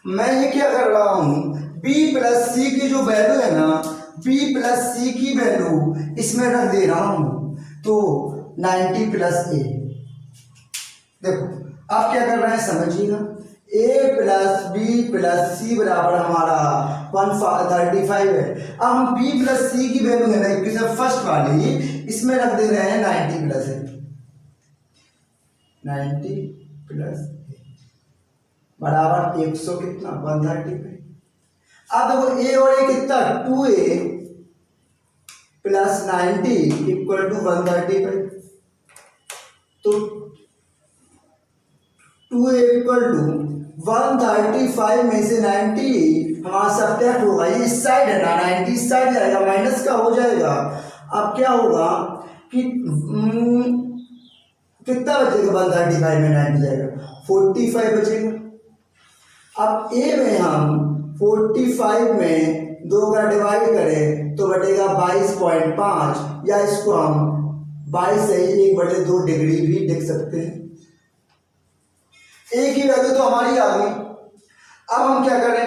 मैं ये क्या कर रहा हूं, b प्लस सी की जो वैल्यू है ना, b प्लस सी की वैल्यू इसमें रख दे रहा हूं, तो 90 प्लस ए। देखो आप क्या कर रहे हैं समझिएगा, a plus b plus c बराबर हमारा 135 है। अब हम b प्लस सी की वैल्यू है ना इक्वेशन फर्स्ट वाली, इसमें रख दे रहे हैं 90 प्लस ए, 90 प्लस बराबर 100 कितना 135। अब देखो a और a कितना 2a प्लस 90 इक्वल टू 135, तो 2a इक्वल टू 135 में से 90 हमारा सब्ट्रैक्ट होगा, ये इस साइड है ना, 90 इस साइड जाएगा, माइनस का हो जाएगा। अब क्या होगा कि कितना बचेगा, 135 में 90 जाएगा, 45 बचेगा। अब a में हम 45 में 2 का डिवाइड करें तो बटेगा 22.5, या इसको हम 22 से 1/2 डिग्री भी लिख सकते हैं। a की वैल्यू तो हमारी आ गई। अब हम क्या करें,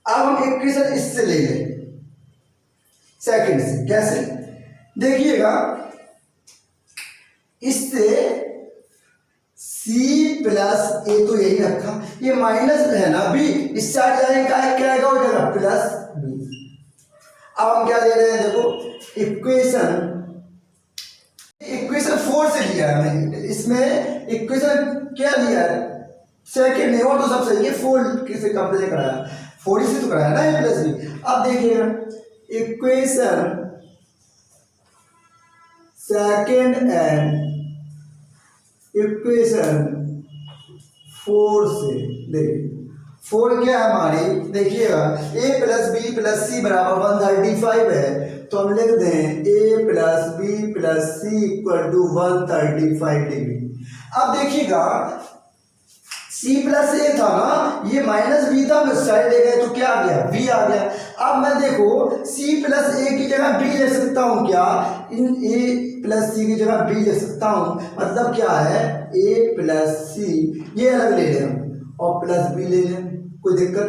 अब हम इक्वेशन इससे ले लें सेकंड से, कैसे देखिएगा, इससे c प्लस ए तो यही रखा, ये माइनस है ना b, इस साइड जाएगा क्या आएगा, हो जाएगा प्लस b। अब हम क्या ले रहे हैं, देखो इक्वेशन 4 से लिया है हमने, इसमें इक्वेशन क्या लिया है सेकंड नहीं, और तो सब सही है, 4 किसे कंपेयर कराया, 4 से तो कराया ना a प्लस b। अब देखिएगा इक्वेशन सेकंड एंड इक्वेशन 4 से, देखिए 4 क्या है हमारी, देखिएगा a plus b plus c बराबर 135 है, तो हम लिख दें a plus b plus c equal to 135 degree. अब देखिएगा c प्लस ए था ना, ये माइनस बी था, हम साइड ले गए तो क्या आ गया, b आ गया। अब मैं देखो c प्लस ए की जगह b ले सकता हूँ क्या, इन a प्लस सी की जगह b ले सकता हूँ, मतलब क्या है a प्लस सी, ये अलग ले लें हम और प्लस b ले लें, कोई दिक्कत।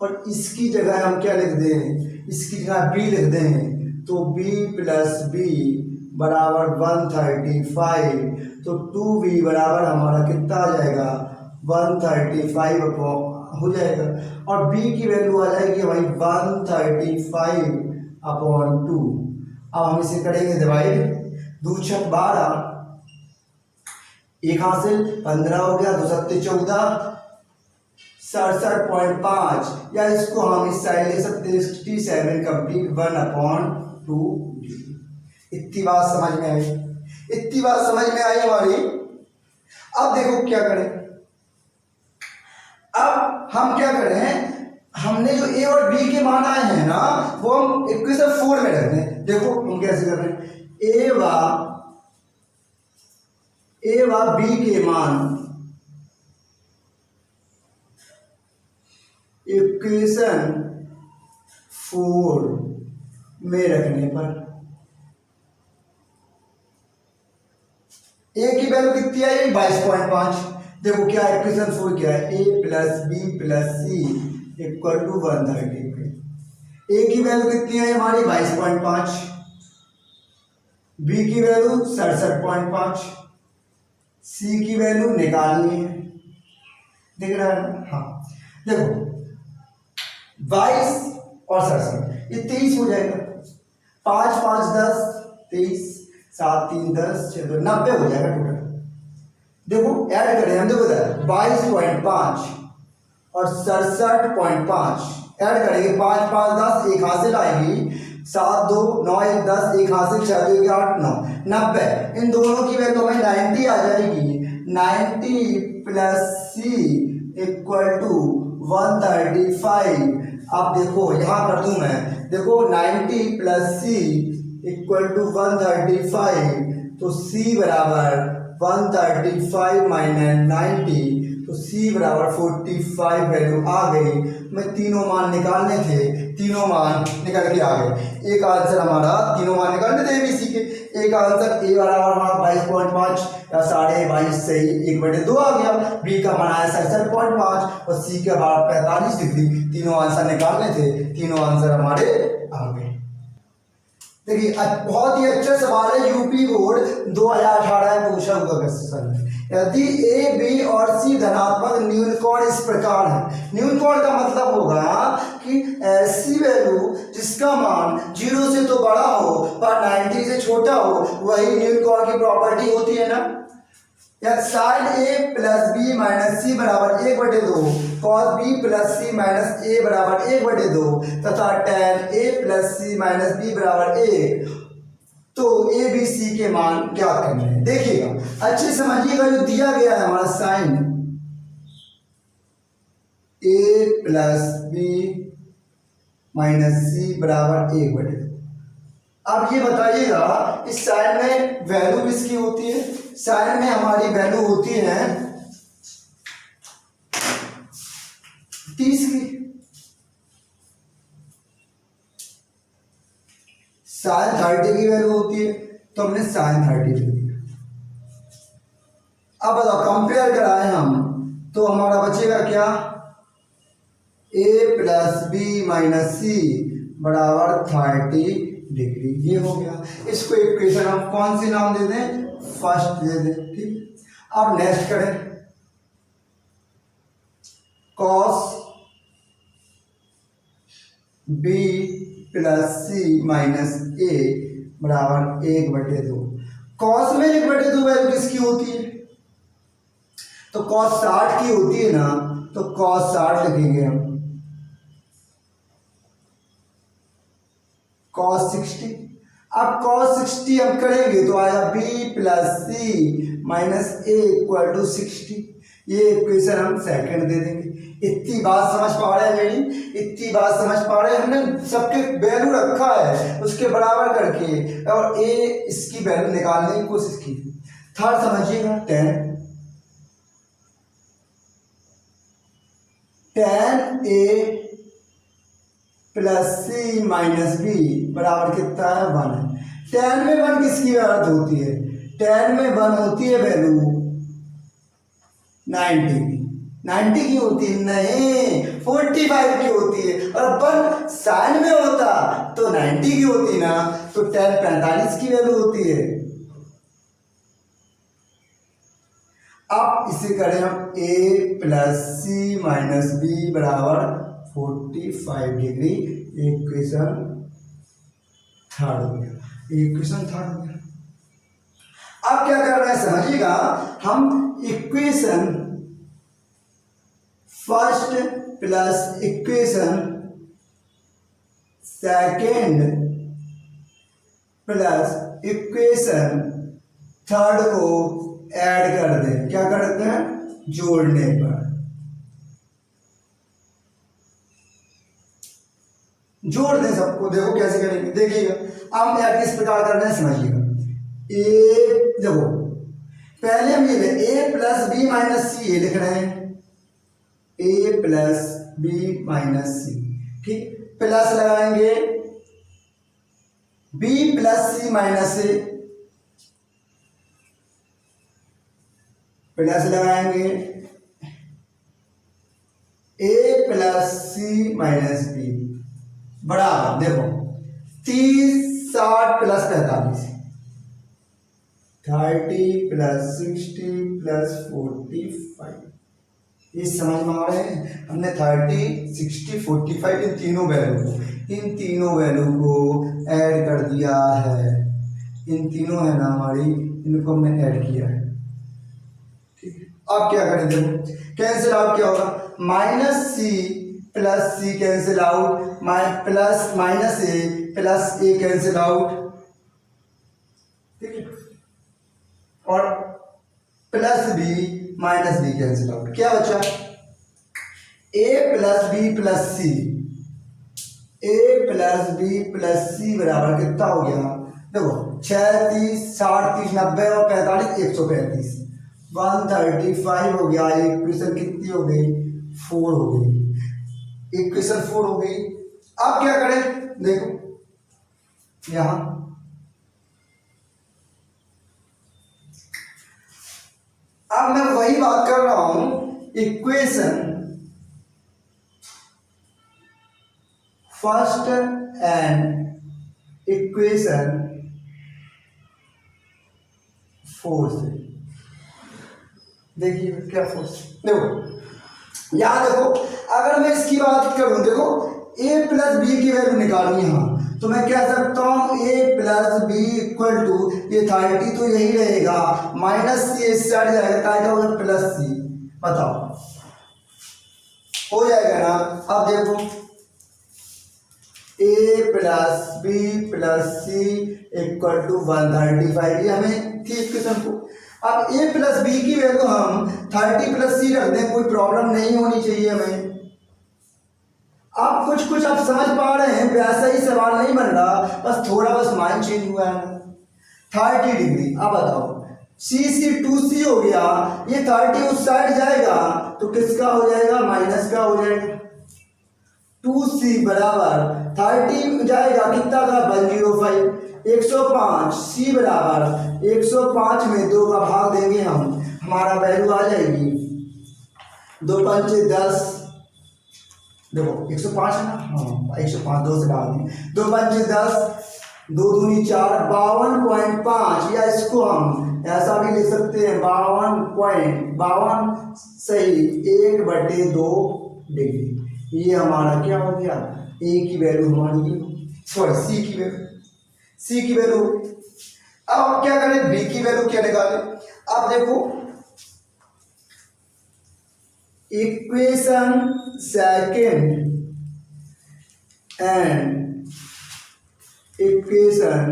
और इसकी जगह हम क्या लिख दें, इसकी जगह b लिख दें, तो b प्लस b बराबर 135, तो 2b बराबर हमारा कितना आ जाएगा 135 हो जाएगा, और b की वैल्यू आ जाएगी भाई 135/2। अब हम इसे करेंगे डिवाइड, 2 छक 12, एक हासिल 15 हो गया, 2 सत्ते 14, 67.5, या इसको हम इस साइड ले सकते हैं 67 कंप्लीट 1/2। इतनी बात समझ में आई, इतनी बात समझ में आई हमारी। अब देखो क्या करें, अब हम क्या करें, हमने जो a और b के मान आए हैं ना वो हम इक्वेशन 4 में रख दें। देखो हम कैसे कर रहे हैं, a व b के मान इक्वेशन 4 में रखने पर a की वैल्यू कितनी आई 22.5। देखो क्या इक्वेशन 4 क्या है, a + b + c = 130। a की वैल्यू कितनी है हमारी 22.5, b की वैल्यू 67.5, c की वैल्यू निकालनी है, दिख रहा है ना। हाँ देखो 22 और 67 ये 23 हो जाएगा, 5 5 10 23, 7 3 10 6 2 90 हो जाएगा टोटल। देखो ऐड करें हम, देखो 22.5 और 67.5 ऐड करेंगे, 5 5 10 एक हासिल आएगी, 7 2 9 1 10 एक हासिल 6 2 8 9 90। इन दोनों की वैल्यू हमें 90 आ जाएगी, 90 + c = 135। अब देखो यहाँ कर दूं मैं, देखो 90 + c = 135, तो c बराबर 135 - 90, तो c बराबर 45 वैल्यू आ गई। मैं तीनों मान निकालने थे, तीनों मान निकल के आ गए। एक आंसर हमारा, तीनों मान निकालने थे एबीसी के, एक आंसर a बराबर हमारा 22.5 या 22.5 सही 1/2 आ गया, b का मान आया 67.5 और c का मान 45 डिग्री। तीनों आंसर निकालने थे, तीनों आंसर हमारे आ गए। देखिए बहुत ही अच्छा सवाल है, यूपी बोर्ड 2018 में पूछा हुआ क्वेश्चन है। यदि ए बी और सी धनात्मक न्यून कोण इस प्रकार है, न्यून कोण का मतलब होगा कि ऐसी वैल्यू जिसका मान 0 से तो बड़ा हो पर 90 से छोटा हो, वही न्यून कोण की प्रॉपर्टी होती है ना। या sin a + b - c बराबर 1/2, cos b + c - a बराबर 1/2 तथा tan a + c - b बराबर 1। तो a b c के मान ज्ञात करने हैं। देखिएगा अच्छे समझिएगा, जो दिया गया है हमारा sin a + b - c बराबर 1/2। अब ये बताइएगा इस साइन में वैल्यू किसकी होती है, साइन में हमारी वैल्यू होती है 30 की, साइन 30 की वैल्यू होती है, तो हमने साइन 30 लिख दिया। अब बताओ कंपेयर कराएं हम, तो हमारा बचेगा क्या, a + b - c बराबर 30 डिग्री, ये हो गया। इसको इक्वेशन हम कौन सी नाम दे दें, फर्स्ट दे दें, ठीक। अब नेक्स्ट करें, cos b + c - a बराबर 1/2। cos में 1/2 वैल्यू किसकी होती है, तो cos 60 की होती है ना, तो cos 60 लिखेंगे हम, cos 60। अब cos 60 हम करेंगे तो आया b + c - a = 60। ये इक्वेशन हम सेकंड दे देंगे। इतनी बात समझ पा रहे हैं मेरी, इतनी बात समझ पा रहे हैं, हमने सबके वैल्यू रखा है उसके बराबर करके, और a इसकी वैल्यू निकालने की कोशिश की। थर्ड समझिएगा, tan a + c - b बराबर कितना है 1 है। tan में 1 किसकी अर्थ होती है, tan में 1 होती है वैल्यू 90 की, 90 की होती है नहीं 45 की होती है, और 1 साइन में होता तो 90 की होती ना, तो tan 45 की वैल्यू होती है। अब इसे करें हम ए प्लस सी माइनस बी बराबर 45 डिग्री। इक्वेशन थर्ड हो गया, इक्वेशन थर्ड हो गया। अब क्या कर रहे हैं समझिएगा, हम equation first plus equation second plus equation third को ऐड कर दें। क्या करते हैं, जोड़ने पर। जोड़ दें सबको, देखो कैसे करेंगे, देखिएगा। अब ऐड किस प्रकार कर रहे हैं समझिएगा। ए देखो, पहले हम ये ए प्लस बी माइनस सी ये लिख रहे हैं, ए प्लस बी माइनस सी, ठीक। प्लस लगाएंगे B plus c minus a, plus लगाएंगे ए प्लस सी माइनस बी बराबर, देखो 30 60 प्लस 45, 30 प्लस 60 प्लस 45। ये समझ में आ रहे हैं, हमने 30 60 45 इन तीनों वैल्यू को ऐड कर दिया है। इन तीनों है ना हमारी, इनको हमने ऐड किया है, ठीक। अब क्या करें, देखो कैंसिल आउट क्या होगा, minus c plus c cancel out, plus minus a plus a cancel out, ठीक है, और plus B minus b cancel out. क्या बचा, a plus b plus c, a plus b plus c बराबर कितना हो गया, देखो 36 60 30 90 और 45 135, 135 हो गया। इक्वेशन कितनी हो गई, 4 हो गई, इक्वेशन 4 हो गई। अब क्या करें, देखो यहां अब मैं वही बात कर रहा हूं, इक्वेशन फर्स्ट एंड इक्वेशन 4 से देखिए क्या फोर्स, देखो यहां देखो, अगर मैं इसकी बात करूं, देखो a प्लस बी की वैल्यू निकालनी है, तो मैं कह सकता हूं a plus b equal to, ये 30 तो यही रहेगा, माइनस सी इससे हट जाएगा, क्या होगा प्लस सी, बताओ हो जाएगा ना। अब देखो a plus b plus c equal to 135, ये हमें थी इक्वेशन को। अब a प्लस बी की वैल्यू हम 30 प्लस सी रख दें, कोई प्रॉब्लम नहीं होनी चाहिए हमें। आप कुछ आप समझ पा रहे हैं, वैसा ही सवाल नहीं बन रहा, बस थोड़ा बस माइंड चेंज हुआ है। 30 डिग्री, अब बताओ सी 2c हो गया, ये 30 उस साइड जाएगा तो किसका हो जाएगा, माइनस का हो जाएगा। 2c बराबर 30 जाएगा कितना का, 105, 105 c बराबर 105 में 2 का भाग देंगे हम, हमारा वैल्यू आ जाएगी 2 5 10, देखो 105 है ना, हाँ 105 2 से भाग देंगे, 2 5 10, 2 दूनी 4, 52.5, या इसको हम ऐसा भी लिख सकते हैं 52 सही 1/2 डिग्री। ये हमारा क्या हो गया, ए की वैल्यू हमारी, सॉरी सी की वैल्यू। अब हम क्या करें, बी की वैल्यू क्या निकालें। अब देखो इक्वेशन सेकेंड एंड इक्वेशन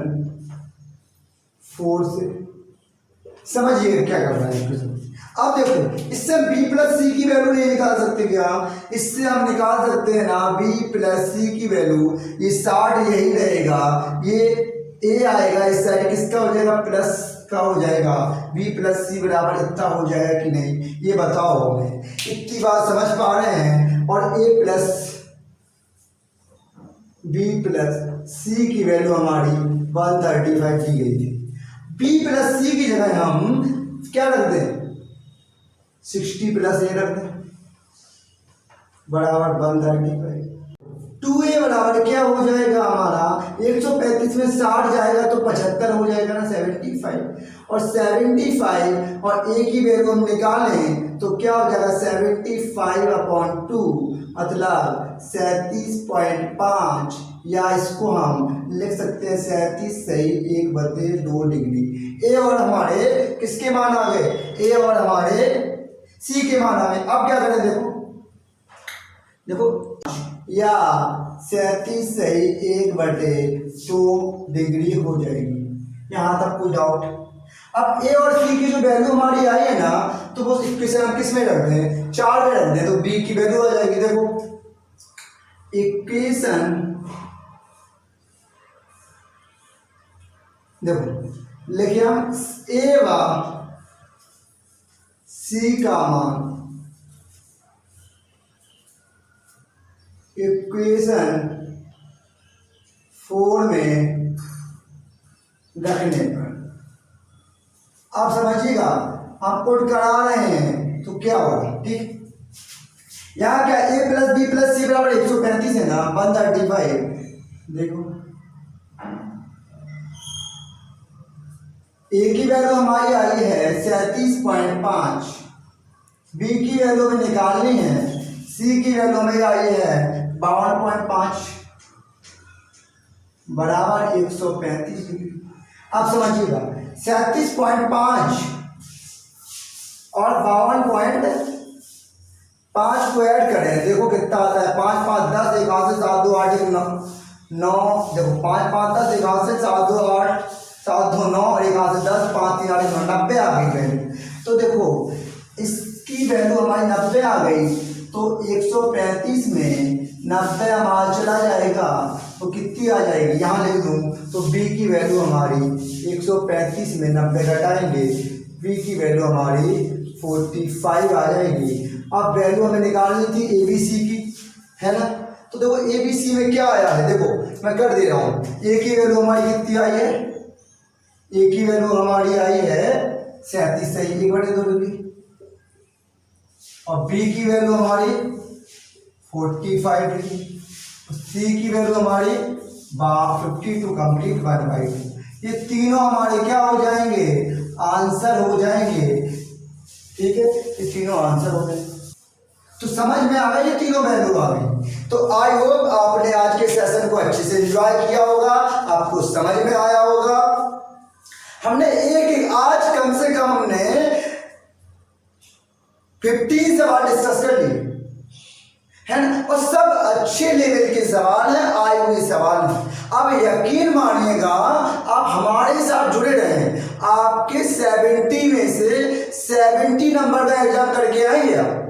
4 से समझिए क्या कर रहा है इक्वेशन। अब देखो इससे हम b प्लस सी की वैल्यू नहीं निकाल सकते क्या, इससे हम निकाल सकते हैं ना b प्लस सी की वैल्यू, ये 60 यही रहेगा, ये a आएगा इस साइड, किसका हो जाएगा, प्लस का हो जाएगा, b प्लस सी बराबर इतना हो जाएगा कि नहीं, ये बताओ हमें। इतनी बात समझ पा रहे हैं। और a प्लस b प्लस सी की वैल्यू हमारी 135 दी गई थी, b प्लस सी की जगह हम क्या रख दें, 60 प्लस ए रख दें बराबर 135। 2a बराबर क्या हो जाएगा हमारा, 135 में 60 जाएगा तो 75 हो जाएगा ना, 75, और 75 और a की वैल्यू हम निकालें तो क्या हो जाएगा 75/2 मतलब 37.5, या इसको हम लिख सकते हैं 37 सही 1/2 डिग्री। ए और हमारे किसके मान आ गए, ए और हमारे सी के मान आ गए। अब क्या करें, देखो या 37 सही 1/2 डिग्री हो जाएगी। यहाँ तक कोई डाउट? अब ए और सी की जो वैल्यू हमारी आई है ना, तो वो इक्वेशन हम किस में रख दें, 4 में रख दें, तो बी की वैल्यू आ जाएगी। देखो इक्वेशन देखो लिखिए हम ए व सी का मान इक्वेशन 4 में रखने पर, आप समझिएगा, हम पुट करा रहे हैं तो क्या होगा, ठीक। यहाँ क्या a + b + c बराबर 135 है ना, 135। देखो a की वैल्यू हमारी आई है 37.5, b की वैल्यू हमें निकालनी है, c की वैल्यू हमें आई है 52.5 बराबर 135 डिग्री। अब समझिएगा 37.5 और 52.5 को ऐड करें, देखो कितना आता है, 5 5 10, 1 हाथ से 7 2 8 1 9, देखो 5 5 10, 1 हाथ से 7 2 8 7 2 9 और 1 हाथ से 10 5 3 8 9, 90 आ गई वैल्यू। तो देखो इसकी वैल्यू हमारी 90 आ गई, तो 135 में 90 हमारा चला जाएगा तो कितनी आ जाएगी, यहाँ लिख दूँ तो b की वैल्यू हमारी 135 में 90 घटाएंगे, b की वैल्यू हमारी 45 आ जाएगी। अब वैल्यू हमें निकालनी थी ए बी सी की, है ना, तो देखो ए बी सी में क्या आया है, देखो मैं कर दे रहा हूँ। ए की वैल्यू हमारी कितनी आई है, ए की वैल्यू हमारी आई है 37 सही 1/2 डिग्री, और बी की वैल्यू हमारी 45 डिग्री, सी की वैल्यू हमारी 52 कंप्लीट 1/2। ये तीनों हमारे क्या हो जाएंगे, आंसर हो जाएंगे, ठीक है, ये तीनों आंसर हो गए। तो समझ में आ गई, ये तीनों वैल्यू आ गई। तो आई होप आपने आज के सेशन को अच्छे से एंजॉय किया होगा, आपको समझ में आया होगा। हमने एक आज कम से कम हमने 15 सवाल डिस्कस कर लिए, है ना, और सब अच्छे लेवल के सवाल हैं, आए हुए सवाल हैं। अब यकीन मानिएगा, आप हमारे साथ जुड़े रहें, आपके 70 में से 70 नंबर का एग्जाम करके आएंगे आप,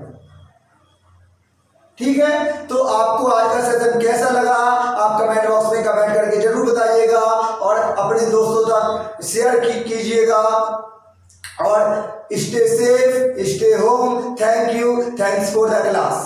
ठीक है। तो आपको आज का सेशन कैसा लगा, आप कमेंट बॉक्स में कमेंट करके जरूर बताइएगा, और अपने दोस्तों तक शेयर कीजिएगा, और stay safe, stay home. Thank you, thanks for the class.